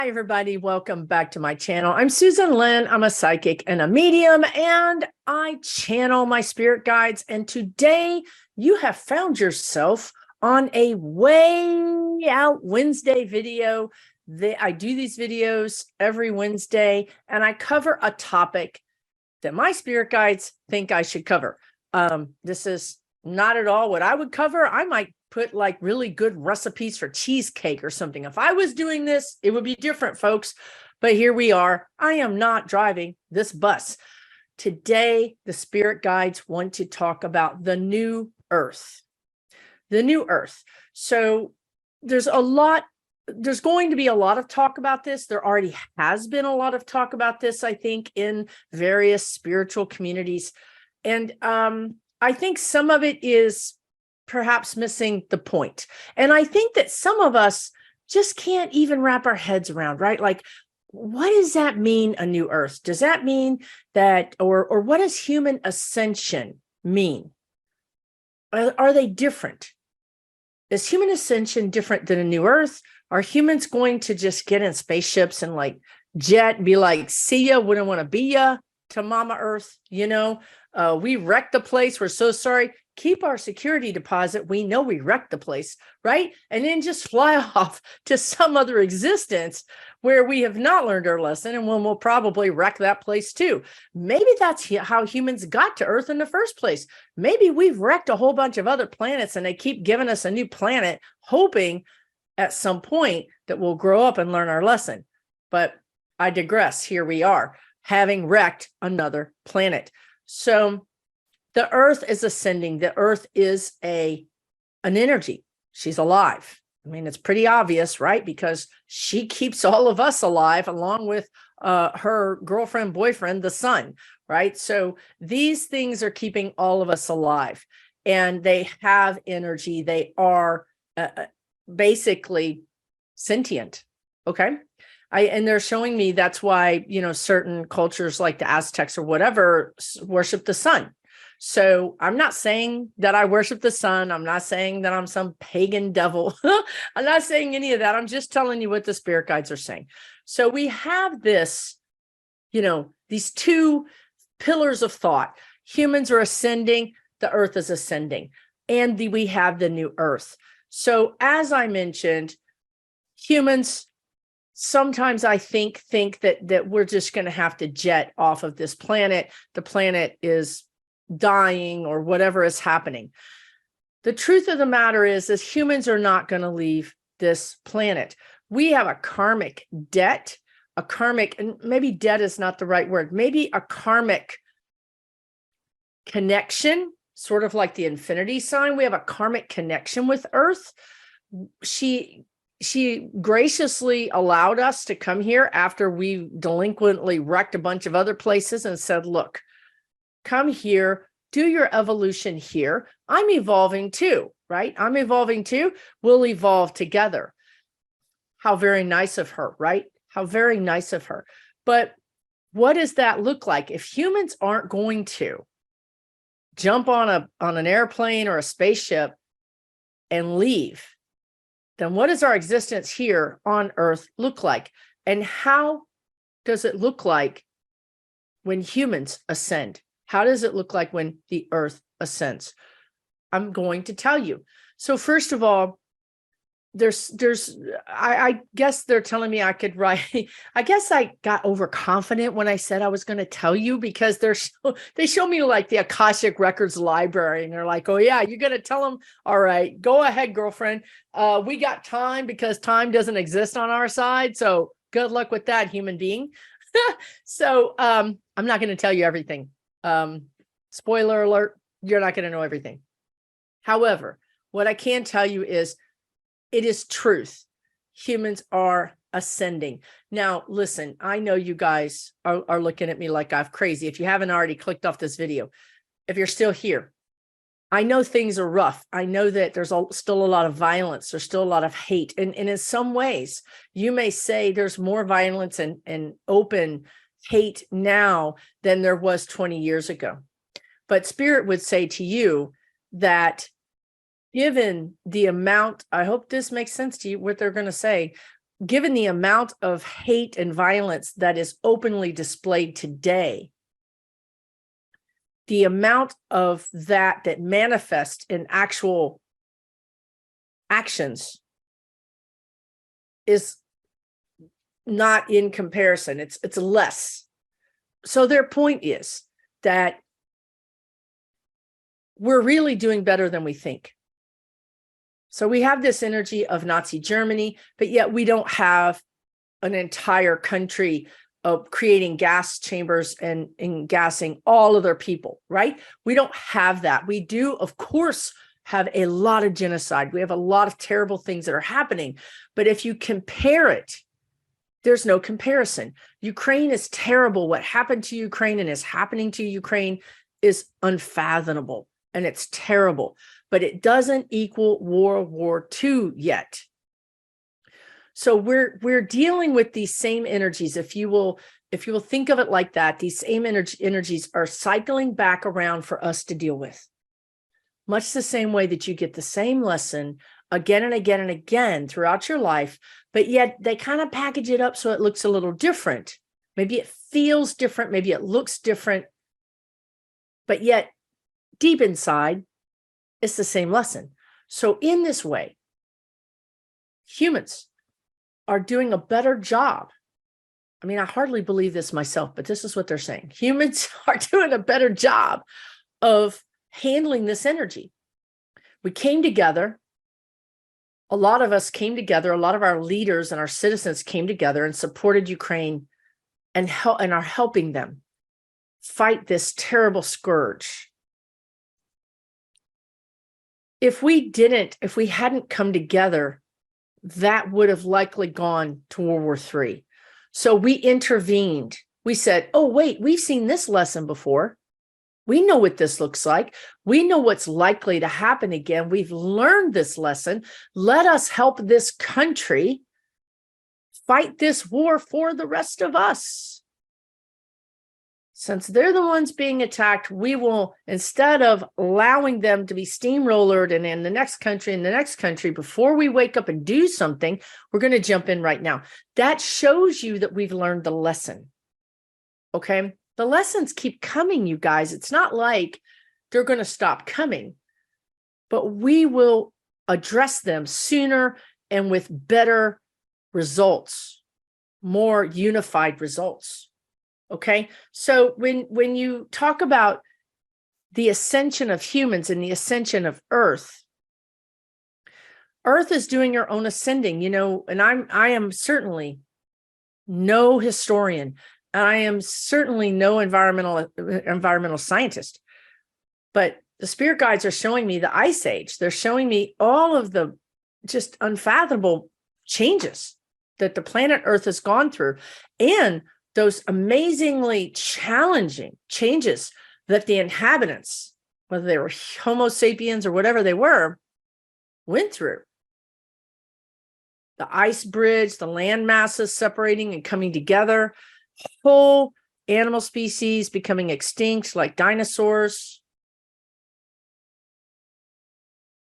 Hi, everybody. Welcome back to my channel. I'm Susan Lynn. I'm a psychic and a medium, and I channel my spirit guides. And today you have found yourself on a way out Wednesday video. I do these videos every Wednesday, and I cover a topic that my spirit guides think I should cover. This is not at all what I would cover. I might put like really good recipes for cheesecake or something. If I was doing this, it would be different, folks. But here we are. I am not driving this bus. Today, the spirit guides want to talk about the new earth. The new earth. So there's going to be a lot of talk about this. There already has been a lot of talk about this, I think, in various spiritual communities. And I think some of it is perhaps missing the point. And I think that some of us just can't even wrap our heads around, right? Like, what does that mean, a new earth? Does that mean that, or what does human ascension mean? Are they different? Is human ascension different than a new earth? Are humans going to just get in spaceships and like jet and be like, see ya, wouldn't want to be ya to Mama Earth? You know, we wrecked the place. We're so sorry. Keep our security deposit. We know we wrecked the place, right? And then just fly off to some other existence where we have not learned our lesson, and we'll probably wreck that place too. Maybe that's how humans got to Earth in the first place. Maybe we've wrecked a whole bunch of other planets and they keep giving us a new planet, hoping at some point that we'll grow up and learn our lesson. But I digress. Here we are, having wrecked another planet. So the earth is ascending. The earth is an energy. She's alive. I mean, it's pretty obvious, right? Because she keeps all of us alive along with her girlfriend, boyfriend, the sun, right? So these things are keeping all of us alive, and they have energy. They are basically sentient. Okay. And they're showing me that's why, you know, certain cultures like the Aztecs or whatever worship the sun. So I'm not saying that I worship the sun. I'm not saying that I'm some pagan devil. I'm not saying any of that. I'm just telling you what the spirit guides are saying. So we have this, you know, these two pillars of thought. Humans are ascending. The earth is ascending. And we have the new earth. So as I mentioned, humans, sometimes I think that we're just going to have to jet off of this planet. The planet is dying or whatever is happening. The truth of the matter is humans are not going to leave this planet. We have a karmic debt, and maybe debt is not the right word, maybe a karmic connection, sort of like the infinity sign. We have a karmic connection with Earth. She graciously allowed us to come here after we delinquently wrecked a bunch of other places and said, look, come here, do your evolution here. I'm evolving too, right? I'm evolving too. We'll evolve together. How very nice of her, right? How very nice of her. But what does that look like? If humans aren't going to jump on an airplane or a spaceship and leave, then what does our existence here on Earth look like? And how does it look like when humans ascend? How does it look like when the earth ascends? I'm going to tell you. So first of all, I guess they're telling me I could write. I guess I got overconfident when I said I was going to tell you, because they show me like the Akashic Records library, and they're like, oh yeah, you're going to tell them. All right, go ahead, girlfriend. We got time, because time doesn't exist on our side. So good luck with that, human being. So I'm not going to tell you everything. Spoiler alert, you're not going to know everything. However, what I can tell you is it is truth. Humans are ascending. Now, listen, I know you guys are looking at me like I'm crazy. If you haven't already clicked off this video, if you're still here, I know things are rough. I know that there's still a lot of violence. There's still a lot of hate. And in some ways, you may say there's more violence and open hate now than there was 20 years ago. But Spirit would say to you that given the amount, I hope this makes sense to you, what they're going to say, given the amount of hate and violence that is openly displayed today, the amount of that manifests in actual actions is not in comparison. It's less. So their point is that we're really doing better than we think. So we have this energy of Nazi Germany, but yet we don't have an entire country of creating gas chambers and gassing all of their people, right? We don't have that. We do, of course, have a lot of genocide. We have a lot of terrible things that are happening. But if you compare it, there's no comparison. Ukraine is terrible. What happened to Ukraine and is happening to Ukraine is unfathomable, and it's terrible. But it doesn't equal World War II yet. So we're dealing with these same energies. If you will think of it like that, these same energies are cycling back around for us to deal with. Much the same way that you get the same lesson again and again and again throughout your life, but yet they kind of package it up so it looks a little different. Maybe it feels different, maybe it looks different, but yet deep inside, it's the same lesson. So in this way, humans are doing a better job. I mean, I hardly believe this myself, but this is what they're saying. Humans are doing a better job of handling this energy. We came together. A lot of us came together. A lot of our leaders and our citizens came together and supported Ukraine and are helping them fight this terrible scourge. If we hadn't come together, that would have likely gone to World War III. So we intervened. We said, oh, wait, we've seen this lesson before. We know what this looks like. We know what's likely to happen again. We've learned this lesson. Let us help this country fight this war for the rest of us. Since they're the ones being attacked, we will, instead of allowing them to be steamrollered and in the next country and the next country, before we wake up and do something, we're going to jump in right now. That shows you that we've learned the lesson. Okay? The lessons keep coming, you guys. It's not like they're going to stop coming, but we will address them sooner and with better results, more unified results. Okay, so when you talk about the ascension of humans and the ascension of Earth is doing her own ascending, and I am certainly no historian, and I am certainly no environmental scientist, but the spirit guides are showing me the Ice Age. They're showing me all of the just unfathomable changes that the planet Earth has gone through, and those amazingly challenging changes that the inhabitants, whether they were Homo sapiens or whatever they were, went through. The ice bridge, the land masses separating and coming together, whole animal species becoming extinct like dinosaurs.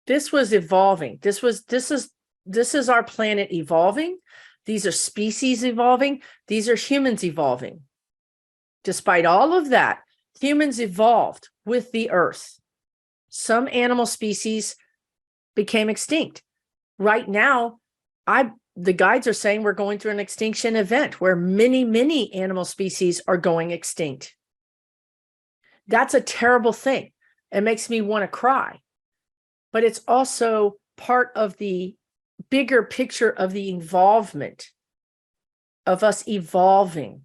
This was evolving. This is our planet evolving. These are species evolving. These are humans evolving. Despite all of that, humans evolved with the Earth. Some animal species became extinct. Right now, the guides are saying we're going through an extinction event where many, many animal species are going extinct. That's a terrible thing. It makes me want to cry. But it's also part of the bigger picture of the involvement of us evolving.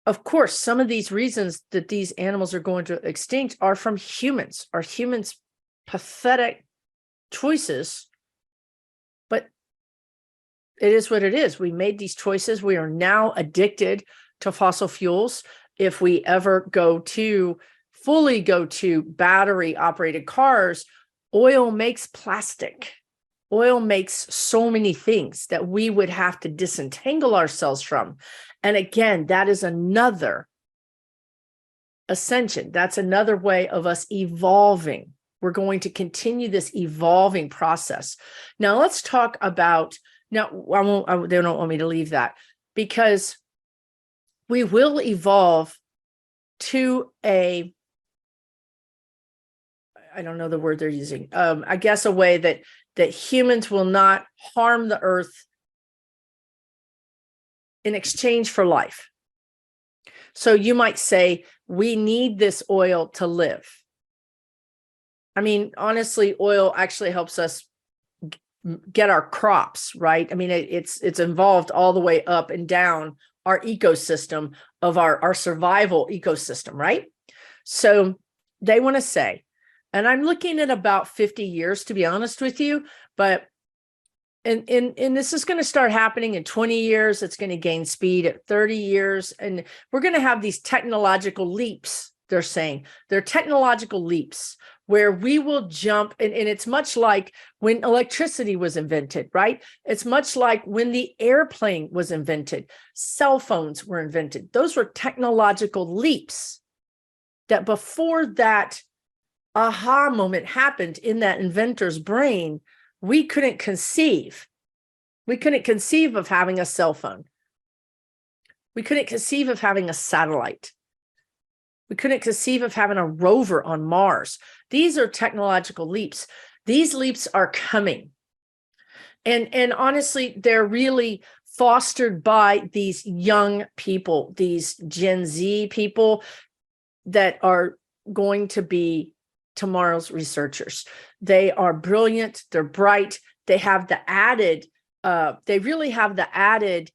Of course, some of these reasons that these animals are going to extinct are from humans, are humans' pathetic choices. But it is what it is. We made these choices. We are now addicted to fossil fuels. If we ever fully go to battery operated cars, oil makes plastic. Oil makes so many things that we would have to disentangle ourselves from. And again, that is another ascension. That's another way of us evolving. We're going to continue this evolving process. Now let's talk about, now they don't want me to leave that, because we will evolve to a, I don't know the word they're using, I guess a way that humans will not harm the earth in exchange for life. So you might say, we need this oil to live. I mean, honestly, oil actually helps us get our crops, right? I mean, it's involved all the way up and down our ecosystem of our survival ecosystem, right? So they want to say, and I'm looking at about 50 years, to be honest with you, but and this is going to start happening in 20 years. It's going to gain speed at 30 years. And we're going to have these technological leaps, they're saying. They're technological leaps where we will jump. And it's much like when electricity was invented, right? It's much like when the airplane was invented. Cell phones were invented. Those were technological leaps that before that aha moment happened in that inventor's brain, we couldn't conceive. We couldn't conceive of having a cell phone. We couldn't conceive of having a satellite. We couldn't conceive of having a rover on Mars. These are technological leaps. These leaps are coming. And honestly, they're really fostered by these young people, these Gen Z people that are going to be tomorrow's researchers. They are brilliant. They're bright. They have the added, they really have the added,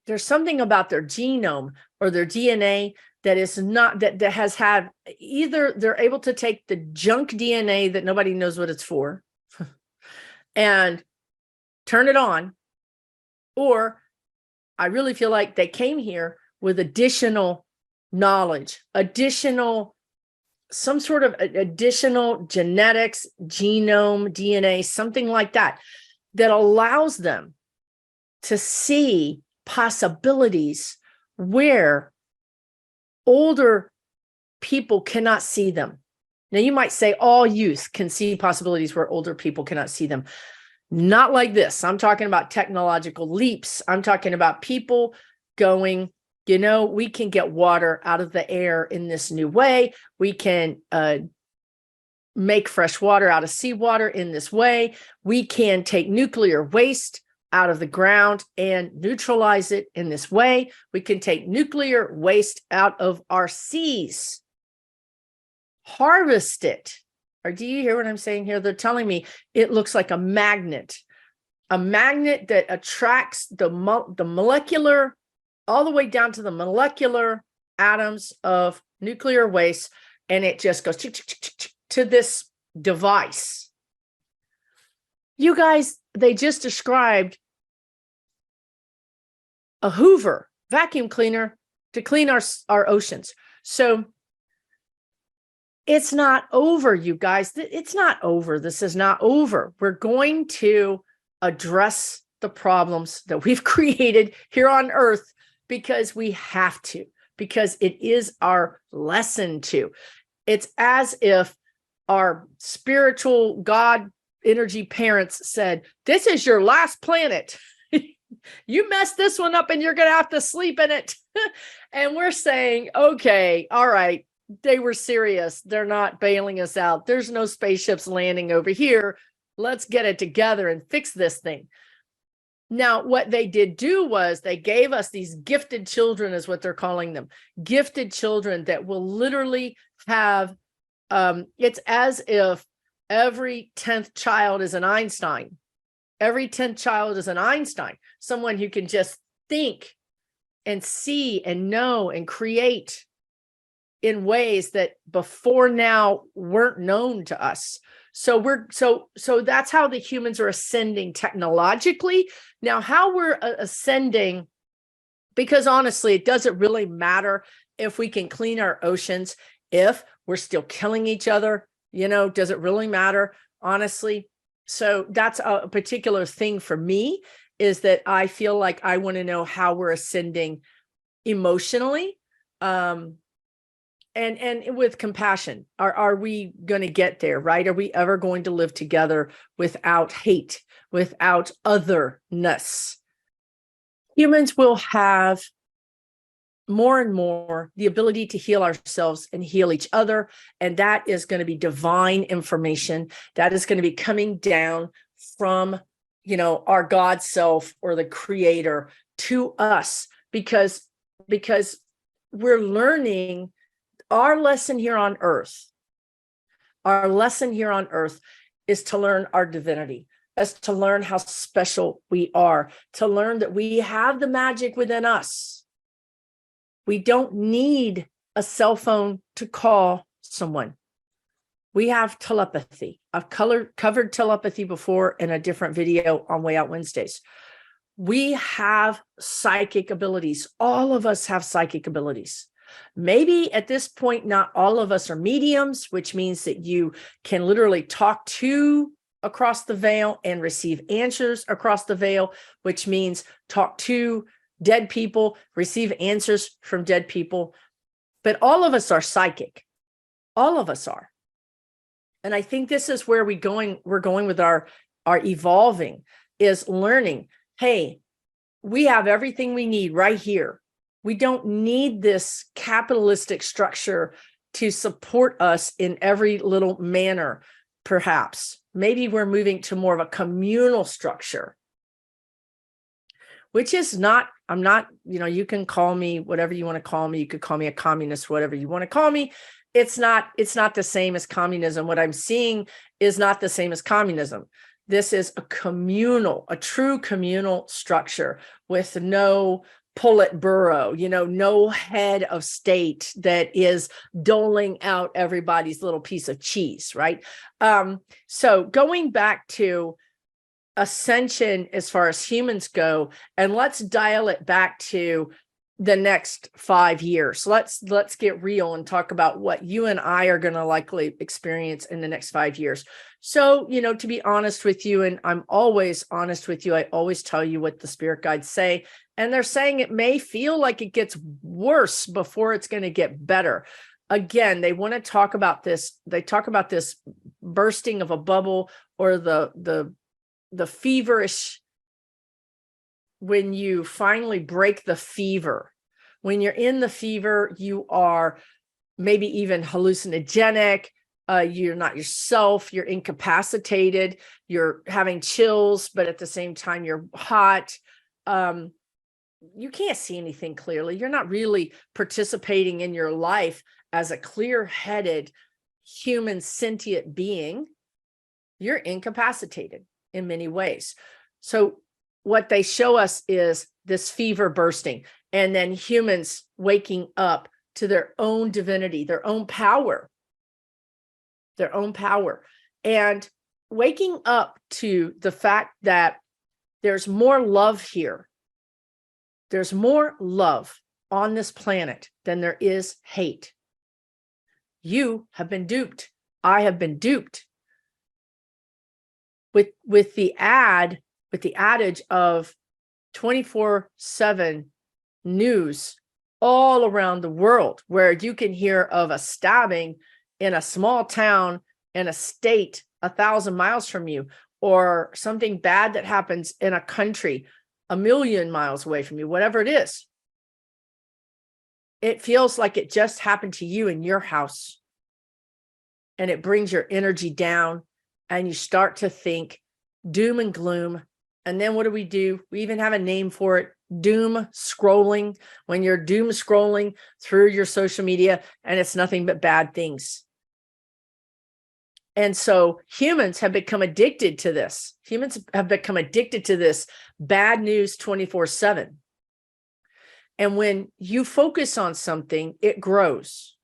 there's something about their genome or their DNA that is not, that has had, either they're able to take the junk DNA that nobody knows what it's for and turn it on, or I really feel like they came here with additional knowledge, some sort of additional genetics, genome, DNA, something like that, that allows them to see possibilities where older people cannot see them. Now, you might say all youth can see possibilities where older people cannot see them. Not like this. I'm talking about technological leaps. I'm talking about people going, you know, we can get water out of the air in this new way. We can make fresh water out of seawater in this way. We can take nuclear waste out of the ground and neutralize it in this way. We can take nuclear waste out of our seas, harvest it. Or do you hear what I'm saying here? They're telling me it looks like a magnet that attracts the molecular, all the way down to the molecular atoms of nuclear waste, and it just goes to this device. You guys, they just described a Hoover vacuum cleaner to clean our oceans. So it's not over, you guys. It's not over. This is not over. We're going to address the problems that we've created here on Earth because we have to, because it is our lesson to. It's as if our spiritual God energy parents said, this is your last planet. You messed this one up and you're going to have to sleep in it. And we're saying, okay, all right. They were serious. They're not bailing us out. There's no spaceships landing over here. Let's get it together and fix this thing. Now, what they did do was they gave us these gifted children, is what they're calling them. Gifted children that will literally have, it's as if every 10th child is an Einstein. Every 10th child is an Einstein, someone who can just think and see and know and create in ways that before now weren't known to us. So so that's how the humans are ascending technologically. Now, how we're ascending, because honestly, it doesn't really matter if we can clean our oceans, if we're still killing each other, you know, does it really matter, honestly? So that's a particular thing for me, is that I feel like I want to know how we're ascending emotionally, and with compassion. Are we going to get there, right? Are we ever going to live together without hate, without otherness? Humans will have more and more the ability to heal ourselves and heal each other. And that is going to be divine information that is going to be coming down from, our God self or the creator to us, because we're learning our lesson here on earth. Our lesson here on earth is to learn our divinity, is to learn how special we are, to learn that we have the magic within us. We don't need a cell phone to call someone. We have telepathy. I've covered telepathy before in a different video on Way Out Wednesdays. We have psychic abilities. All of us have psychic abilities. Maybe at this point, not all of us are mediums, which means that you can literally talk to across the veil and receive answers across the veil, which means talk to dead people, receive answers from dead people. But all of us are psychic. All of us are. And I think this is where we're going with our evolving, is learning, hey, we have everything we need right here. We don't need this capitalistic structure to support us in every little manner, perhaps. Maybe we're moving to more of a communal structure, which is not, I'm not, you can call me whatever you want to call me. You could call me a communist, whatever you want to call me. It's not the same as communism. What I'm seeing is not the same as communism. This is a true communal structure with no Politburo, no head of state that is doling out everybody's little piece of cheese, right? So going back to ascension as far as humans go, and let's dial it back to the next 5 years. Let's get real and talk about what you and I are going to likely experience in the next 5 years. So, to be honest with you, and I'm always honest with you, I always tell you what the spirit guides say. And they're saying it may feel like it gets worse before it's going to get better. Again, they want to talk about this. They talk about this bursting of a bubble, or the feverish, when you finally break the fever. When you're in the fever, you are maybe even hallucinogenic. You're not yourself. You're incapacitated. You're having chills, but at the same time, you're hot. You can't see anything clearly. You're not really participating in your life as a clear-headed human sentient being. You're incapacitated in many ways. So what they show us is this fever bursting, and then humans waking up to their own divinity, their own power, and waking up to the fact that there's more love here. There's more love on this planet than there is hate. You have been duped. I have been duped with the adage of 24/7 news all around the world, where you can hear of a stabbing in a small town in a state 1,000 miles from you, or something bad that happens in a country 1,000,000 miles away from you, whatever it is. It feels like it just happened to you in your house, and it brings your energy down, and you start to think doom and gloom. And then what do? We even have a name for it: doom scrolling. When you're doom scrolling through your social media, and it's nothing but bad things. And so humans have become addicted to this. Humans have become addicted to this bad news 24/7. And when you focus on something, it grows.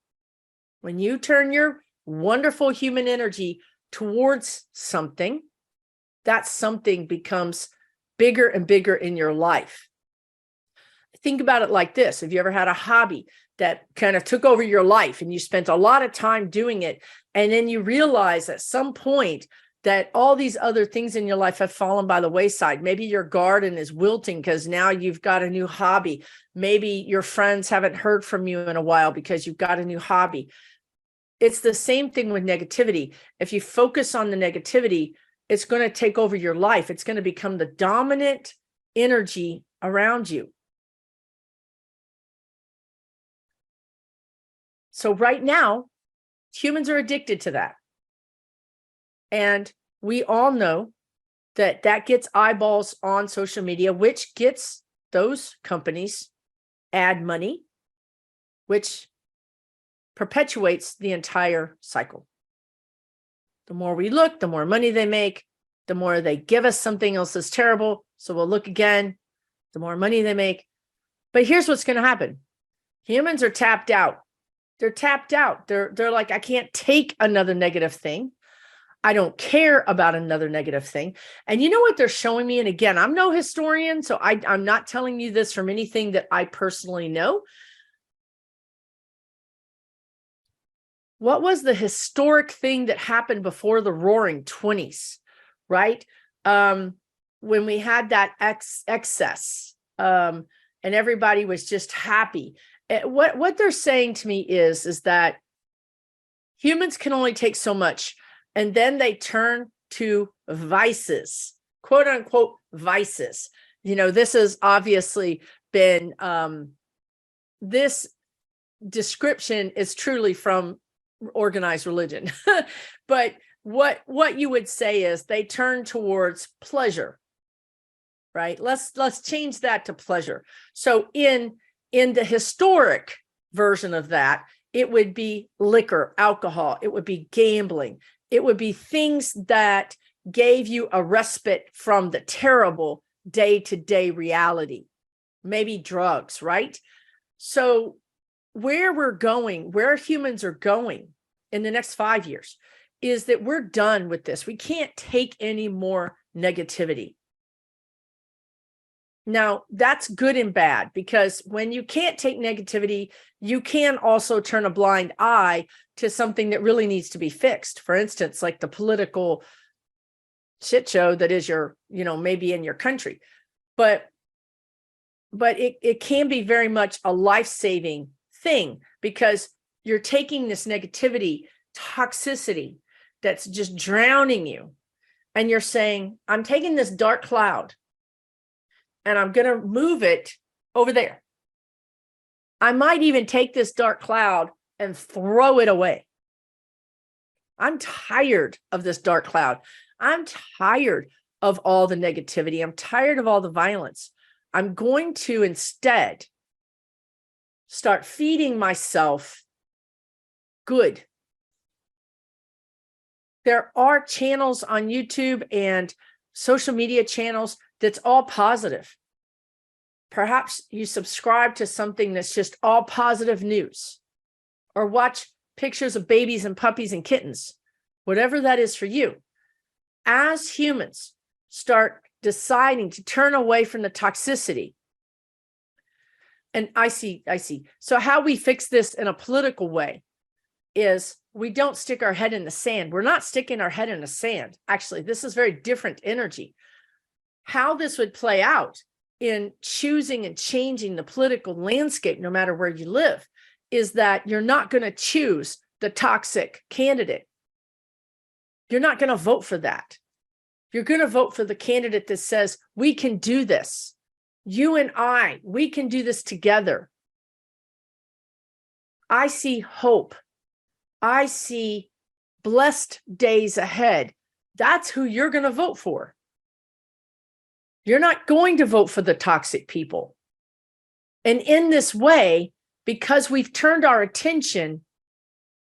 When you turn your wonderful human energy towards something, that something becomes bigger and bigger in your life. Think about it like this. Have you ever had a hobby that kind of took over your life, and you spent a lot of time doing it, and then you realize at some point that all these other things in your life have fallen by the wayside. Maybe your garden is wilting because now you've got a new hobby. Maybe your friends haven't heard from you in a while because you've got a new hobby. It's the same thing with negativity. If you focus on the negativity, it's going to take over your life. It's going to become the dominant energy around you. So right now, humans are addicted to that. And we all know that that gets eyeballs on social media, which gets those companies ad money, which perpetuates the entire cycle. The more we look, the more money they make, the more they give us something else that's terrible. So we'll look again, the more money they make. But here's what's going to happen. Humans are tapped out. They're tapped out. They're like, I can't take another negative thing. I don't care about another negative thing. And you know what they're showing me? And again, I'm no historian, so I'm not telling you this from anything that I personally know. What was the historic thing that happened before the Roaring 20s, right? When we had that excess and everybody was just happy. What they're saying to me is that humans can only take so much. And then they turn to vices, quote unquote, vices. You know, this has obviously been, this description is truly from organized religion. But what you would say is they turn towards pleasure, right? Let's change that to pleasure. So in the historic version of that, it would be liquor, alcohol, it would be gambling. It would be things that gave you a respite from the terrible day-to-day reality, maybe drugs, right? So where we're going, where humans are going in the next 5 years is that we're done with this. We can't take any more negativity. Now, that's good and bad, because when you can't take negativity, you can also turn a blind eye to something that really needs to be fixed. For instance, like the political shit show that is your, maybe in your country. But it can be very much a life-saving thing, because you're taking this negativity, toxicity that's just drowning you, and you're saying, I'm taking this dark cloud and I'm going to move it over there. I might even take this dark cloud and throw it away. I'm tired of this dark cloud. I'm tired of all the negativity. I'm tired of all the violence. I'm going to instead start feeding myself good. There are channels on YouTube and social media channels that's all positive. Perhaps you subscribe to something that's just all positive news, or watch pictures of babies and puppies and kittens, whatever that is for you. As humans start deciding to turn away from the toxicity, and I see. So how we fix this in a political way is we don't stick our head in the sand. We're not sticking our head in the sand. Actually, this is very different energy. How this would play out in choosing and changing the political landscape, no matter where you live, is that you're not going to choose the toxic candidate. You're not going to vote for that. You're going to vote for the candidate that says, we can do this. You and I, we can do this together. I see hope. I see blessed days ahead. That's who you're going to vote for. You're not going to vote for the toxic people. And in this way, because we've turned our attention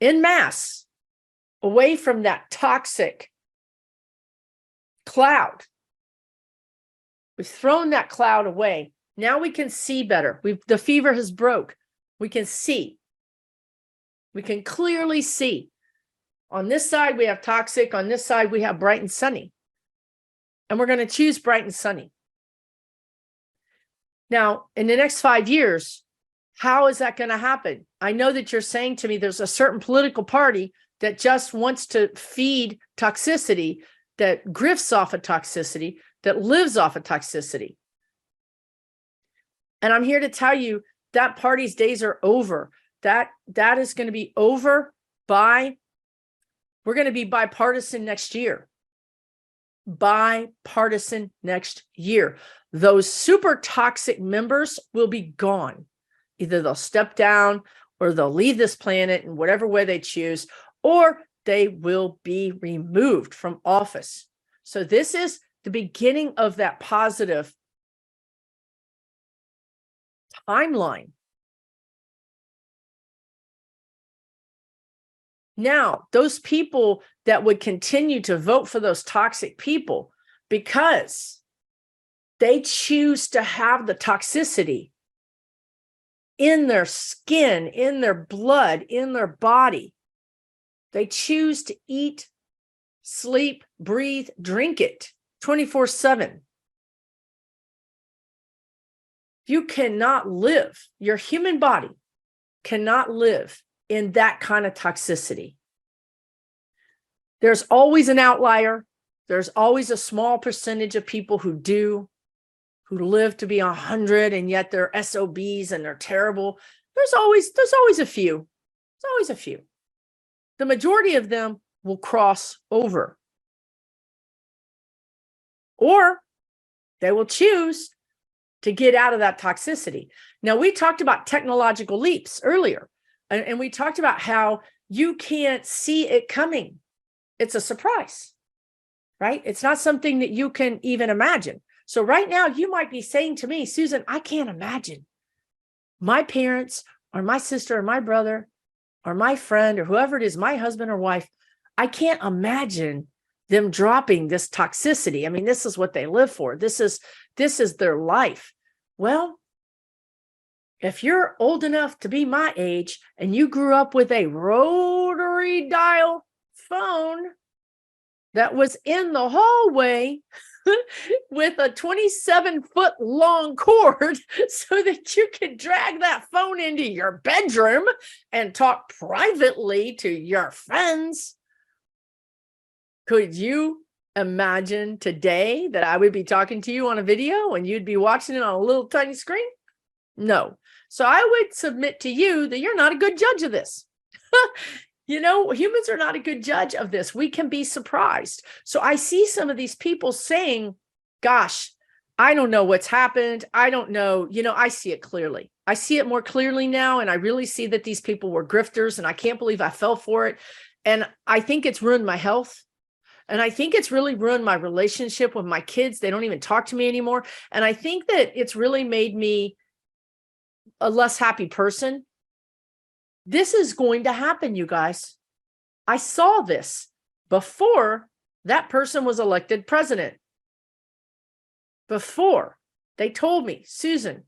en masse away from that toxic cloud, we've thrown that cloud away. Now we can see better. The fever has broke. We can see. We can clearly see. On this side, we have toxic. On this side, we have bright and sunny. And we're going to choose bright and sunny. Now, in the next 5 years, how is that going to happen? I know that you're saying to me there's a certain political party that just wants to feed toxicity, that grifts off of toxicity, that lives off of toxicity. And I'm here to tell you that party's days are over. That is going to be over we're going to be bipartisan next year. Bipartisan next year. Those super toxic members will be gone. Either they'll step down or they'll leave this planet in whatever way they choose, or they will be removed from office. So this is the beginning of that positive timeline. Now, those people that would continue to vote for those toxic people because they choose to have the toxicity in their skin, in their blood, in their body. They choose to eat, sleep, breathe, drink it 24/7. You cannot live, your human body cannot live in that kind of toxicity. There's always an outlier. There's always a small percentage of people who live to be 100, and yet they're SOBs and they're terrible. There's always a few. There's always a few. The majority of them will cross over. Or they will choose to get out of that toxicity. Now, we talked about technological leaps earlier, and we talked about how you can't see it coming. It's a surprise, right? It's not something that you can even imagine. So right now, you might be saying to me, Susan, I can't imagine my parents or my sister or my brother or my friend or whoever it is, my husband or wife, I can't imagine them dropping this toxicity. I mean, this is what they live for. This is their life. Well, if you're old enough to be my age and you grew up with a rotary dial phone that was in the hallway with a 27-foot long cord so that you could drag that phone into your bedroom and talk privately to your friends, could you imagine today that I would be talking to you on a video and you'd be watching it on a little tiny screen? No. So I would submit to you that you're not a good judge of this. You know, humans are not a good judge of this. We can be surprised. So I see some of these people saying, gosh, I don't know what's happened. I don't know. You know, I see it clearly. I see it more clearly now. And I really see that these people were grifters, and I can't believe I fell for it. And I think it's ruined my health. And I think it's really ruined my relationship with my kids. They don't even talk to me anymore. And I think that it's really made me a less happy person. This is going to happen, you guys. I saw this before that person was elected president. Before they told me, Susan,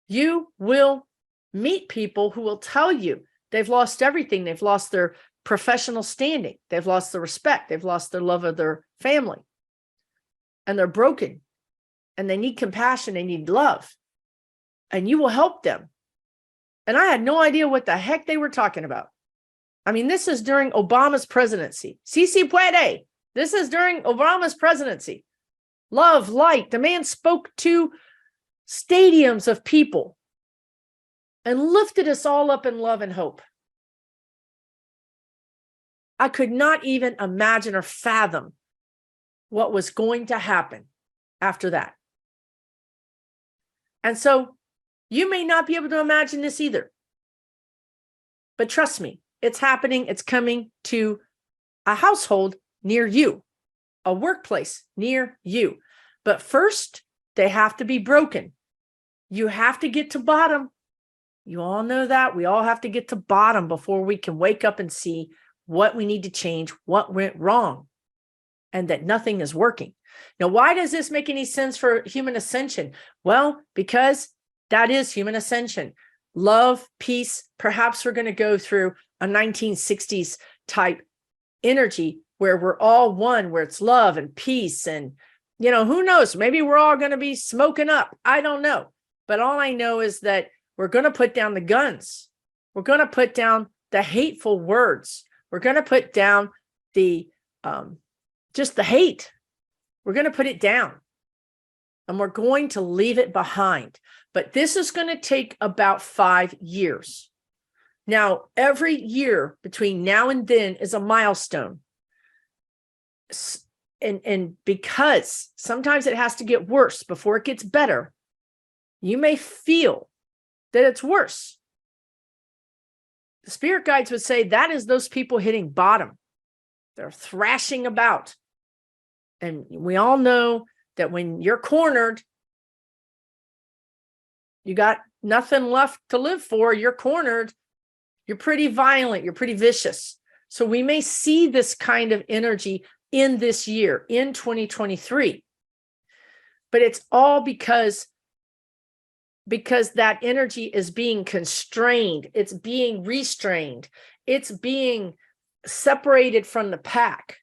you will meet people who will tell you they've lost everything. They've lost their professional standing. They've lost the respect. They've lost their love of their family. And they're broken. And they need compassion. They need love. And you will help them. And I had no idea what the heck they were talking about. I mean, this is during Obama's presidency. Si puede. This is during Obama's presidency. Love, light. The man spoke to stadiums of people and lifted us all up in love and hope. I could not even imagine or fathom what was going to happen after that. And so you may not be able to imagine this either. But trust me, it's happening. It's coming to a household near you, a workplace near you. But first, they have to be broken. You have to get to bottom. You all know that. We all have to get to bottom before we can wake up and see what we need to change, what went wrong, and that nothing is working. Now, why does this make any sense for human ascension? Well, because that is human ascension. Love, peace. Perhaps we're going to go through a 1960s type energy where we're all one, where it's love and peace. And, you know, who knows? Maybe we're all going to be smoking up. I don't know. But all I know is that we're going to put down the guns. We're going to put down the hateful words. We're going to put down the just the hate. We're going to put it down and we're going to leave it behind. But this is going to take about 5 years. Now, every year between now and then is a milestone. And because sometimes it has to get worse before it gets better, you may feel that it's worse. The spirit guides would say that is those people hitting bottom. They're thrashing about. And we all know that when you're cornered, you got nothing left to live for. You're cornered. You're pretty violent. You're pretty vicious. So we may see this kind of energy in this year, in 2023. But it's all because that energy is being constrained. It's being restrained. It's being separated from the pack.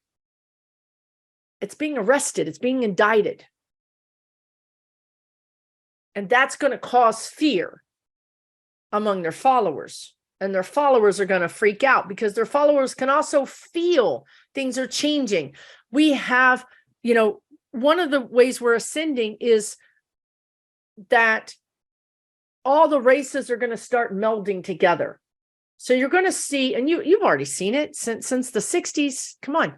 It's being arrested. It's being indicted. And that's going to cause fear among their followers. And their followers are going to freak out because their followers can also feel things are changing. We have, one of the ways we're ascending is that all the races are going to start melding together. So you're going to see, and you've already seen it since the 60s. Come on.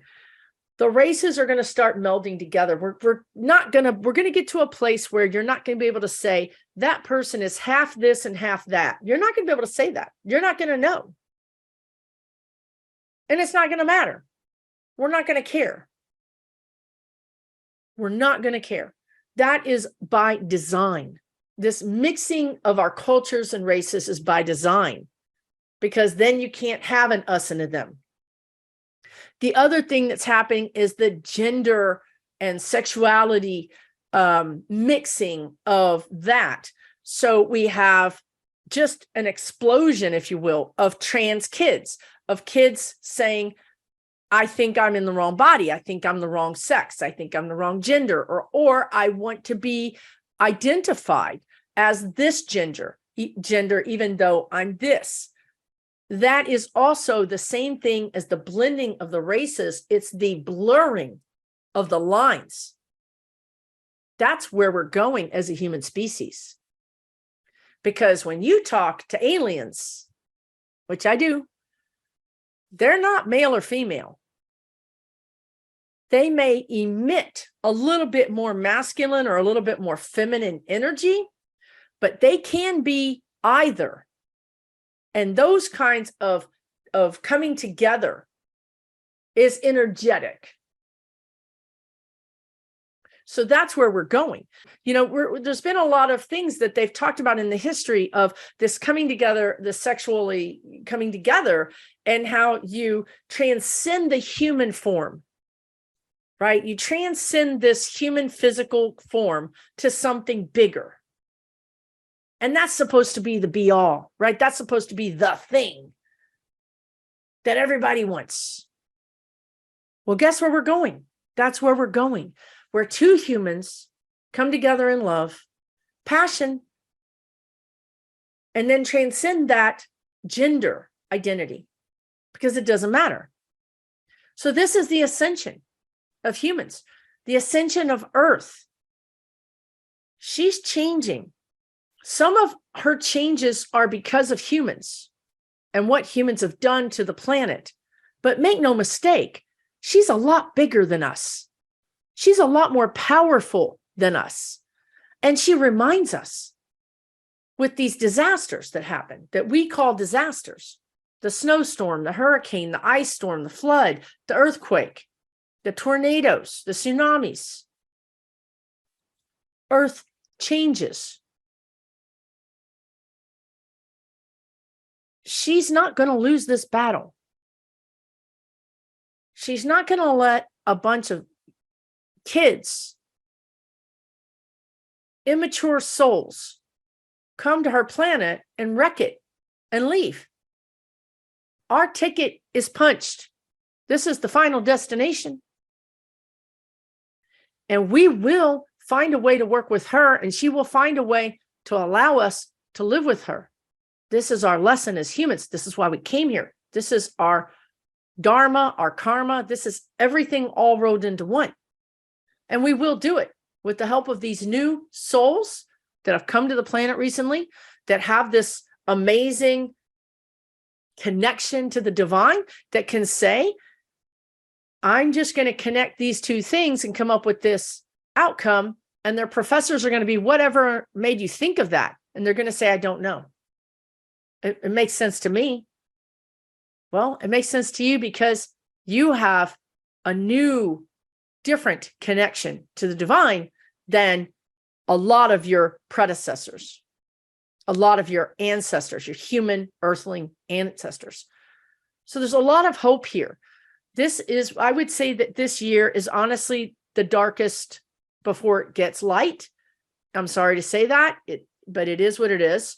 The races are going to start melding together. We're going to get to a place where you're not going to be able to say that person is half this and half that. You're not going to be able to say that. You're not going to know. And it's not going to matter. We're not going to care. We're not going to care. That is by design. This mixing of our cultures and races is by design, because then you can't have an us and a them. The other thing that's happening is the gender and sexuality mixing of that. So we have just an explosion, if you will, of trans kids, of kids saying, I think I'm in the wrong body. I think I'm the wrong sex. I think I'm the wrong gender, or I want to be identified as this gender, even though I'm this. That is also the same thing as the blending of the races. It's the blurring of the lines. That's where we're going as a human species. Because when you talk to aliens, which I do, they're not male or female. They may emit a little bit more masculine or a little bit more feminine energy, but they can be either. And those kinds of coming together is energetic. So that's where we're going. There's been a lot of things that they've talked about in the history of this coming together, the sexually coming together, and how you transcend the human form, right? You transcend this human physical form to something bigger. And that's supposed to be the be all, right? That's supposed to be the thing that everybody wants. Well, guess where we're going? That's where we're going, where two humans come together in love, passion, and then transcend that gender identity, because it doesn't matter. So this is the ascension of humans, the ascension of Earth. She's changing. Some of her changes are because of humans and what humans have done to the planet. But make no mistake, she's a lot bigger than us. She's a lot more powerful than us. And she reminds us with these disasters that happen, that we call disasters, the snowstorm, the hurricane, the ice storm, the flood, the earthquake, the tornadoes, the tsunamis. Earth changes. She's not going to lose this battle. She's not going to let a bunch of kids, immature souls, come to her planet and wreck it and leave. Our ticket is punched. This is the final destination. And we will find a way to work with her, and she will find a way to allow us to live with her. This is our lesson as humans. This is why we came here. This is our dharma, our karma. This is everything all rolled into one. And we will do it with the help of these new souls that have come to the planet recently, that have this amazing connection to the divine, that can say, I'm just going to connect these two things and come up with this outcome. And their professors are going to be whatever made you think of that. And they're going to say, I don't know. It makes sense to me. Well, it makes sense to you because you have a new, different connection to the divine than a lot of your predecessors, a lot of your ancestors, your human earthling ancestors. So there's a lot of hope here. This is, I would say that this year is honestly the darkest before it gets light. I'm sorry to say that, but it is what it is.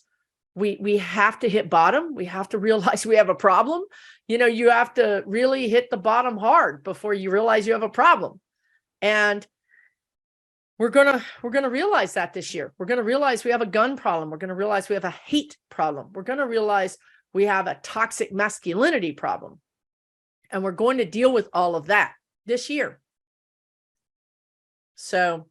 We have to hit bottom. We have to realize we have a problem. You know, you have to really hit the bottom hard before you realize you have a problem. And we're gonna realize that this year. We're gonna realize we have a gun problem. We're gonna realize we have a hate problem. We're gonna realize we have a toxic masculinity problem. And we're going to deal with all of that this year. So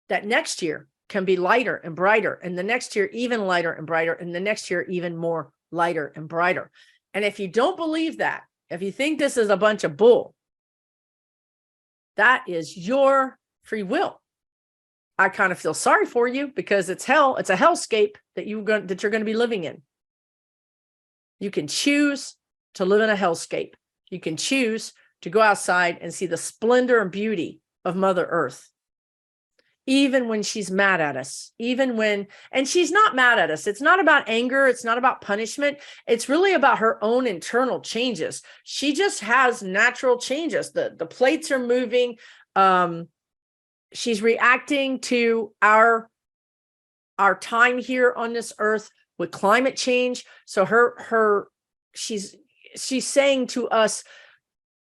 that next year can be lighter and brighter, and the next year even lighter and brighter, and the next year even more lighter and brighter. And if you don't believe that, if you think this is a bunch of bull, that is your free will. I kind of feel sorry for you because it's hell. It's a hellscape that you're going to be living in. You can choose to live in a hellscape. You can choose to go outside and see the splendor and beauty of Mother Earth. Even when she's mad at us, and she's not mad at us. It's not about anger. It's not about punishment. It's really about her own internal changes. She just has natural changes. The plates are moving. She's reacting to our time here on this earth with climate change. So she's saying to us,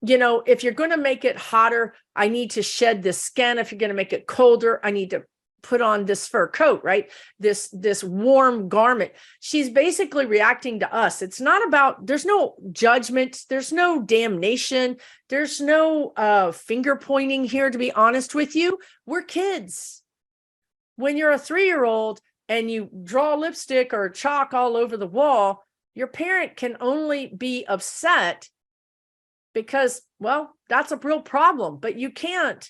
you know, if you're going to make it hotter, I need to shed this skin. If you're going to make it colder, I need to put on this fur coat, right? This warm garment. She's basically reacting to us. It's not about, there's no judgment. There's no damnation. There's no finger pointing here, to be honest with you. We're kids. When you're a 3-year-old and you draw lipstick or chalk all over the wall, your parent can only be upset because, well, that's a real problem. But you can't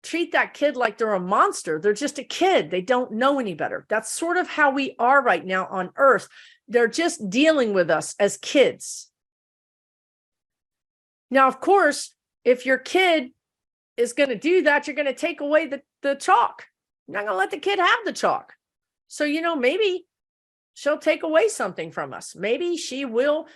treat that kid like they're a monster. They're just a kid. They don't know any better. That's sort of how we are right now on Earth. They're just dealing with us as kids. Now, of course, if your kid is going to do that, you're going to take away the chalk. You're not going to let the kid have the chalk. So, you know, maybe she'll take away something from us. Maybe she will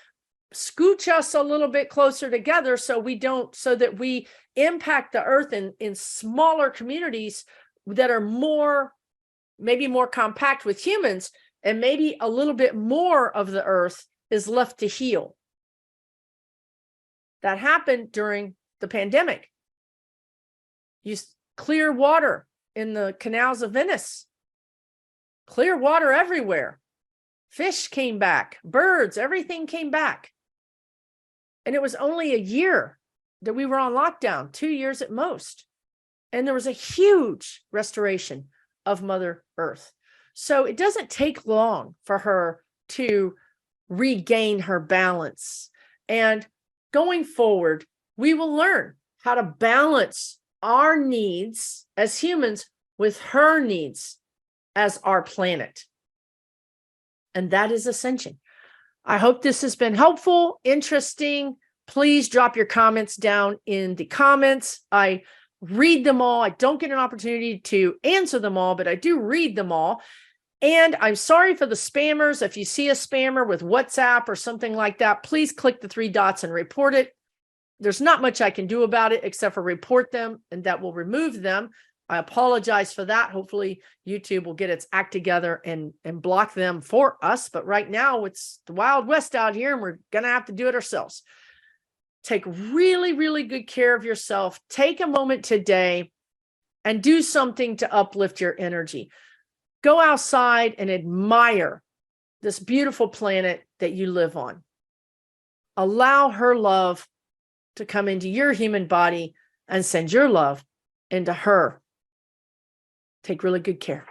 scooch us a little bit closer together so that we impact the earth in smaller communities that are maybe more compact with humans, and maybe a little bit more of the earth is left to heal. That happened during the pandemic. Clear water in the canals of Venice, clear water everywhere. Fish came back, birds, everything came back. And it was only a year that we were on lockdown, 2 years at most. And there was a huge restoration of Mother Earth. So it doesn't take long for her to regain her balance. And going forward, we will learn how to balance our needs as humans with her needs as our planet. And that is Ascension. I hope this has been helpful, interesting. Please drop your comments down in the comments. I read them all. I don't get an opportunity to answer them all, but I do read them all. And I'm sorry for the spammers. If you see a spammer with WhatsApp or something like that, please click the 3 dots and report it. There's not much I can do about it except for report them, and that will remove them. I apologize for that. Hopefully YouTube will get its act together and block them for us. But right now it's the Wild West out here, and we're going to have to do it ourselves. Take really, really good care of yourself. Take a moment today and do something to uplift your energy. Go outside and admire this beautiful planet that you live on. Allow her love to come into your human body and send your love into her. Take really good care.